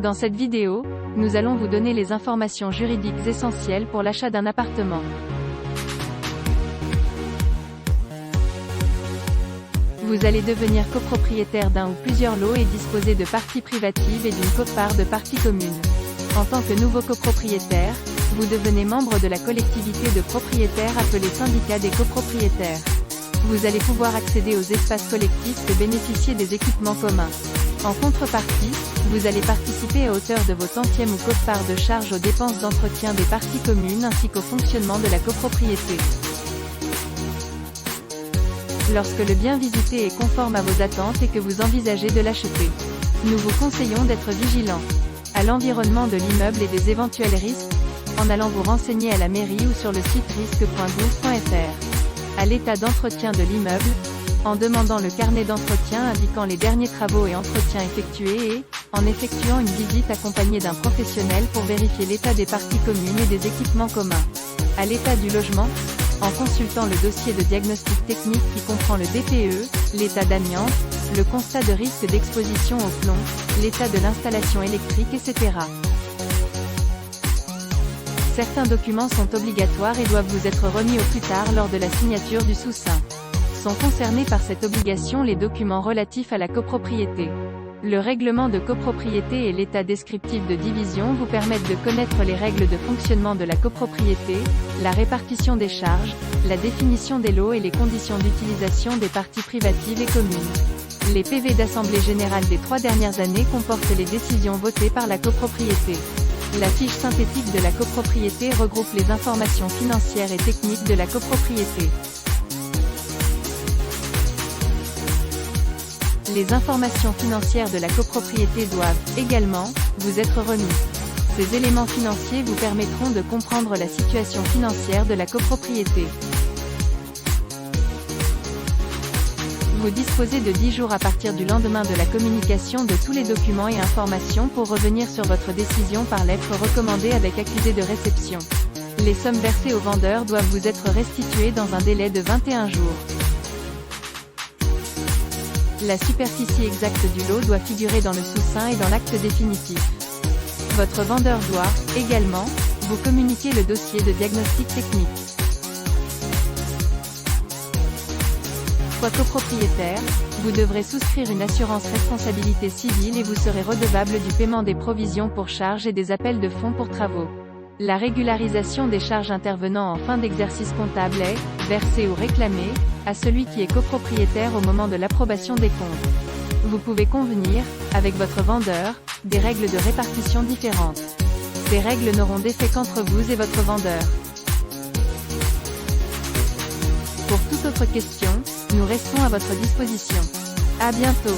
Dans cette vidéo, nous allons vous donner les informations juridiques essentielles pour l'achat d'un appartement. Vous allez devenir copropriétaire d'un ou plusieurs lots et disposer de parties privatives et d'une quote-part de parties communes. En tant que nouveau copropriétaire, vous devenez membre de la collectivité de propriétaires appelée syndicat des copropriétaires. Vous allez pouvoir accéder aux espaces collectifs et bénéficier des équipements communs. En contrepartie, vous allez participer à hauteur de vos tantièmes ou quote-part de charges aux dépenses d'entretien des parties communes ainsi qu'au fonctionnement de la copropriété. Lorsque le bien visité est conforme à vos attentes et que vous envisagez de l'acheter, nous vous conseillons d'être vigilant à l'environnement de l'immeuble et des éventuels risques, en allant vous renseigner à la mairie ou sur le site risque.gouv.fr, à l'état d'entretien de l'immeuble, en demandant le carnet d'entretien indiquant les derniers travaux et entretiens effectués et, en effectuant une visite accompagnée d'un professionnel pour vérifier l'état des parties communes et des équipements communs, à l'état du logement, en consultant le dossier de diagnostic technique qui comprend le DPE, l'état d'amiante, le constat de risque d'exposition au plomb, l'état de l'installation électrique, etc. Certains documents sont obligatoires et doivent vous être remis au plus tard lors de la signature du sous-seing. Sont concernés par cette obligation les documents relatifs à la copropriété. Le règlement de copropriété et l'état descriptif de division vous permettent de connaître les règles de fonctionnement de la copropriété, la répartition des charges, la définition des lots et les conditions d'utilisation des parties privatives et communes. Les PV d'Assemblée générale des 3 dernières années comportent les décisions votées par la copropriété. La fiche synthétique de la copropriété regroupe les informations financières et techniques de la copropriété. Les informations financières de la copropriété doivent, également, vous être remises. Ces éléments financiers vous permettront de comprendre la situation financière de la copropriété. Vous disposez de 10 jours à partir du lendemain de la communication de tous les documents et informations pour revenir sur votre décision par lettre recommandée avec accusé de réception. Les sommes versées aux vendeurs doivent vous être restituées dans un délai de 21 jours. La superficie exacte du lot doit figurer dans le sous-seing et dans l'acte définitif. Votre vendeur doit, également, vous communiquer le dossier de diagnostic technique. Soit copropriétaire, vous devrez souscrire une assurance responsabilité civile et vous serez redevable du paiement des provisions pour charges et des appels de fonds pour travaux. La régularisation des charges intervenant en fin d'exercice comptable est versée ou réclamée à celui qui est copropriétaire au moment de l'approbation des comptes. Vous pouvez convenir, avec votre vendeur, des règles de répartition différentes. Ces règles n'auront d'effet qu'entre vous et votre vendeur. Pour toute autre question, nous restons à votre disposition. À bientôt.